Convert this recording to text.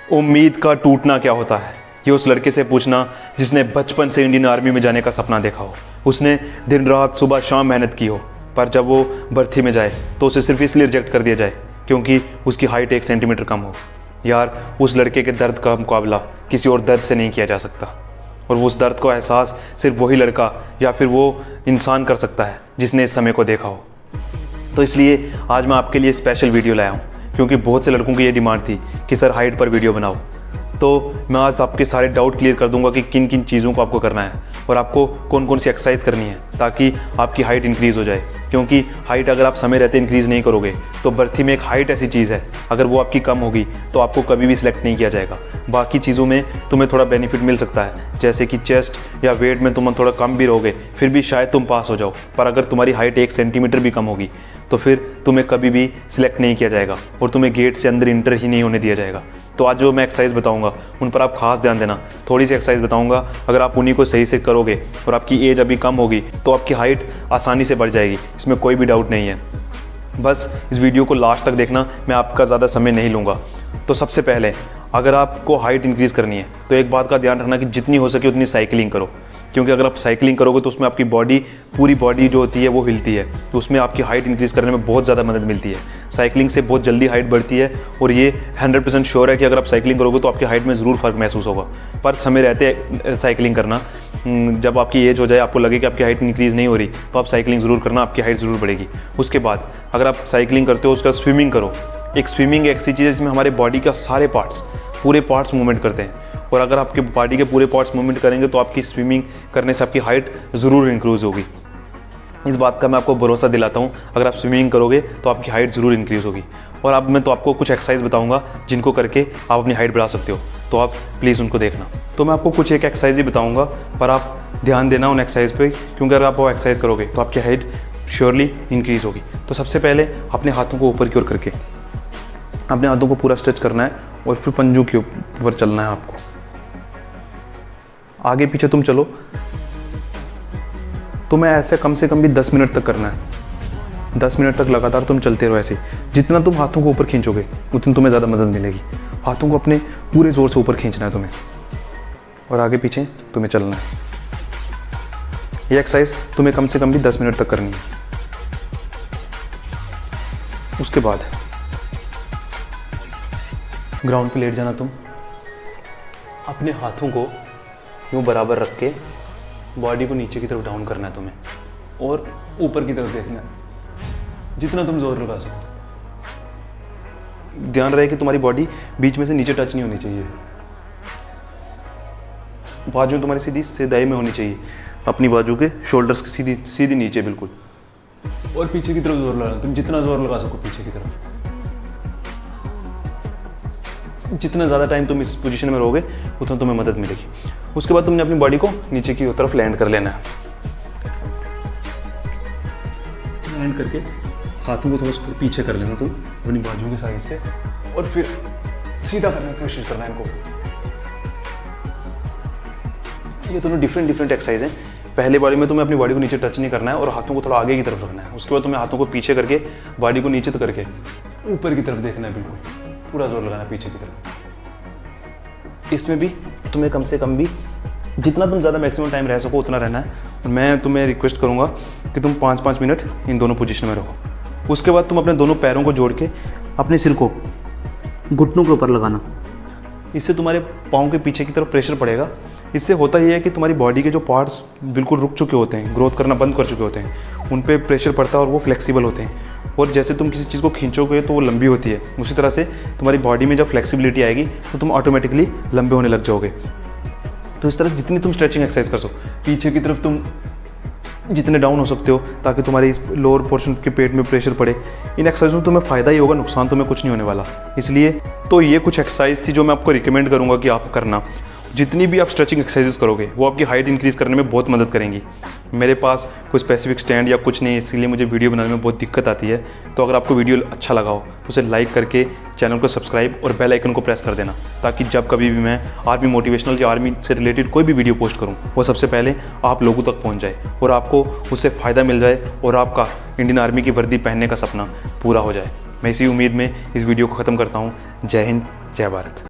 उम्मीद का टूटना क्या होता है, ये उस लड़के से पूछना जिसने बचपन से इंडियन आर्मी में जाने का सपना देखा हो। उसने दिन रात सुबह शाम मेहनत की हो, पर जब वो भर्ती में जाए तो उसे सिर्फ इसलिए रिजेक्ट कर दिया जाए क्योंकि उसकी हाइट 1 सेंटीमीटर कम हो। यार, उस लड़के के दर्द का मुकाबला किसी और दर्द से नहीं किया जा सकता, और उस दर्द का एहसास सिर्फ वही लड़का या फिर वो इंसान कर सकता है जिसने इस समय को देखा हो। तो इसलिए आज मैं आपके लिए स्पेशल वीडियो लाया हूँ, क्योंकि बहुत से लड़कों की ये डिमांड थी कि सर हाइट पर वीडियो बनाओ। तो मैं आज आपके सारे डाउट क्लियर कर दूंगा कि किन किन चीज़ों को आपको करना है और आपको कौन कौन सी एक्सरसाइज करनी है ताकि आपकी हाइट इंक्रीज़ हो जाए। क्योंकि हाइट अगर आप समय रहते इंक्रीज़ नहीं करोगे तो भर्ती में एक हाइट ऐसी चीज़ है, अगर वो आपकी कम होगी तो आपको कभी भी सिलेक्ट नहीं किया जाएगा। बाकी चीज़ों में तुम्हें थोड़ा बेनिफिट मिल सकता है, जैसे कि चेस्ट या वेट में तुम थोड़ा कम भी रहोगे फिर भी शायद तुम पास हो जाओ, पर अगर तुम्हारी हाइट 1 सेंटीमीटर भी कम होगी तो फिर तुम्हें कभी भी सिलेक्ट नहीं किया जाएगा और तुम्हें गेट से अंदर इंटर ही नहीं होने दिया जाएगा। तो आज जो मैं एक्सरसाइज बताऊंगा उन पर आप खास ध्यान देना। थोड़ी सी एक्सरसाइज बताऊंगा, अगर आप उन्हीं को सही से करोगे और आपकी एज अभी कम होगी तो आपकी हाइट आसानी से बढ़ जाएगी, इसमें कोई भी डाउट नहीं है। बस इस वीडियो को लास्ट तक देखना, मैं आपका ज़्यादा समय नहीं लूँगा। तो सबसे पहले अगर आपको हाइट इंक्रीज़ करनी है तो एक बात का ध्यान रखना कि जितनी हो सके उतनी साइकिलिंग करो, क्योंकि अगर आप साइकिलिंग करोगे तो उसमें आपकी बॉडी, पूरी बॉडी जो होती है वो हिलती है, तो उसमें आपकी हाइट इंक्रीज़ करने में बहुत ज़्यादा मदद मिलती है। साइकिलिंग से बहुत जल्दी हाइट बढ़ती है और ये 100% श्योर है कि अगर आप साइकिलिंग करोगे तो आपकी हाइट में ज़रूर फ़र्क महसूस होगा। पर समय रहते साइकिलिंग करना, जब आपकी एज हो जाए, आपको लगे कि आपकी हाइट इंक्रीज़ नहीं हो रही तो आप साइकिलिंग ज़रूर करना, आपकी हाइट ज़रूर बढ़ेगी। उसके बाद अगर आप साइकिलिंग करते हो उसका स्विमिंग करो। एक स्विमिंग एक ऐसी चीज़ है जिसमें हमारे बॉडी का सारे पार्ट्स, पूरे पार्ट्स मूवमेंट करते हैं, और अगर आपके बॉडी के पूरे पार्ट्स मूवमेंट करेंगे तो आपकी स्विमिंग करने से आपकी हाइट ज़रूर इंक्रीज़ होगी। इस बात का मैं आपको भरोसा दिलाता हूँ, अगर आप स्विमिंग करोगे तो आपकी हाइट ज़रूर इंक्रीज़ होगी। और अब मैं तो आपको कुछ एक्सरसाइज बताऊँगा जिनको करके आप अपनी हाइट बढ़ा सकते हो, तो आप प्लीज़ उनको देखना। तो मैं आपको कुछ एक एक्सरसाइज ही बताऊँगा, पर आप ध्यान देना उन एक्सरसाइज पर, क्योंकि अगर आप वो एक्सरसाइज करोगे तो आपकी हाइट श्योरली इंक्रीज़ होगी। तो सबसे पहले अपने हाथों को ऊपर की ओर करके अपने हाथों को पूरा स्ट्रेच करना है और फिर पंजों के ऊपर चलना है आपको। आगे पीछे तुम चलो, तुम्हें ऐसे कम से कम भी 10 मिनट तक करना है। 10 मिनट तक लगातार तुम चलते रहो ऐसे। जितना तुम हाथों को ऊपर खींचोगे उतनी तुम्हें ज़्यादा मदद मिलेगी। हाथों को अपने पूरे ज़ोर से ऊपर खींचना है तुम्हें, और आगे पीछे तुम्हें चलना है। ये एक्सरसाइज तुम्हें कम से कम भी 10 मिनट तक करनी है। उसके बाद ग्राउंड पे लेट जाना, तुम अपने हाथों को यूँ बराबर रख के बॉडी को नीचे की तरफ डाउन करना है तुम्हें, और ऊपर की तरफ देखना है जितना तुम जोर लगा सको। ध्यान रहे कि तुम्हारी बॉडी बीच में से नीचे टच नहीं होनी चाहिए, बाजू तुम्हारी सीधी सीधाई में होनी चाहिए, अपनी बाजू के शोल्डर्स की सीधी सीधी नीचे बिल्कुल, और पीछे की तरफ जोर लगाना। तुम जितना जोर लगा सको पीछे की तरफ, जितना ज़्यादा टाइम तुम इस पोजीशन में रहोगे उतना तुम्हें मदद मिलेगी। उसके बाद तुमने अपनी बॉडी को नीचे की तरफ लैंड कर लेना है। लैंड करके हाथों को थोड़ा पीछे कर लेना तुम अपनी बाजुओं के साइड से, और फिर सीधा करने की कोशिश करना है इनको। ये दोनों डिफरेंट एक्सरसाइज हैं। पहले बारी में तुम्हें अपनी बॉडी को नीचे टच नहीं करना है और हाथों को थोड़ा आगे की तरफ रखना है। उसके बाद तुम्हें हाथों को पीछे करके बॉडी को नीचे करके ऊपर की तरफ देखना है, बिल्कुल पूरा जोर लगाना है पीछे की तरफ। इसमें भी तुम्हें कम से कम भी जितना तुम ज़्यादा मैक्सिमम टाइम रह सको उतना रहना है, और मैं तुम्हें रिक्वेस्ट करूँगा कि तुम 5-5 मिनट इन दोनों पोजीशन में रहो। उसके बाद तुम अपने दोनों पैरों को जोड़ के अपने सिर को घुटनों के ऊपर लगाना। इससे तुम्हारे पाँव के पीछे की तरफ प्रेशर पड़ेगा। इससे होता यह है कि तुम्हारी बॉडी के जो पार्ट्स बिल्कुल रुक चुके होते हैं, ग्रोथ करना बंद कर चुके होते हैं, उन पे प्रेशर पड़ता है और वो फ्लेक्सिबल होते हैं। और जैसे तुम किसी चीज़ को खींचोगे तो वो लंबी होती है, उसी तरह से तुम्हारी बॉडी में जब फ्लेक्सिबिलिटी आएगी तो तुम ऑटोमेटिकली लंबे होने लग जाओगे। तो इस तरह जितनी तुम स्ट्रेचिंग एक्सरसाइज कर सको, पीछे की तरफ तुम जितने डाउन हो सकते हो ताकि तुम्हारे इस लोअर पोर्शन के पेट में प्रेशर पड़े। इन एक्सरसाइज में तुम्हें फ़ायदा ही होगा, नुकसान तुम्हें कुछ नहीं होने वाला। इसलिए तो ये कुछ एक्सरसाइज थी जो मैं आपको रिकमेंड करूँगा कि आप करना। जितनी भी आप स्ट्रेचिंग एक्सरसाइजेस करोगे वो आपकी हाइट इंक्रीज़ करने में बहुत मदद करेंगी। मेरे पास कोई स्पेसिफिक स्टैंड या कुछ नहीं, इसलिए मुझे वीडियो बनाने में बहुत दिक्कत आती है। तो अगर आपको वीडियो अच्छा लगा हो तो उसे लाइक करके चैनल को सब्सक्राइब और बेल आइकन को प्रेस कर देना, ताकि जब कभी भी मैं आर्मी मोटिवेशनल या आर्मी से रिलेटेड कोई भी वीडियो पोस्ट करूँ वो सबसे पहले आप लोगों तक पहुँच जाए और आपको उससे फ़ायदा मिल जाए और आपका इंडियन आर्मी की वर्दी पहनने का सपना पूरा हो जाए। मैं इसी उम्मीद में इस वीडियो को ख़त्म करता हूँ। जय हिंद, जय भारत।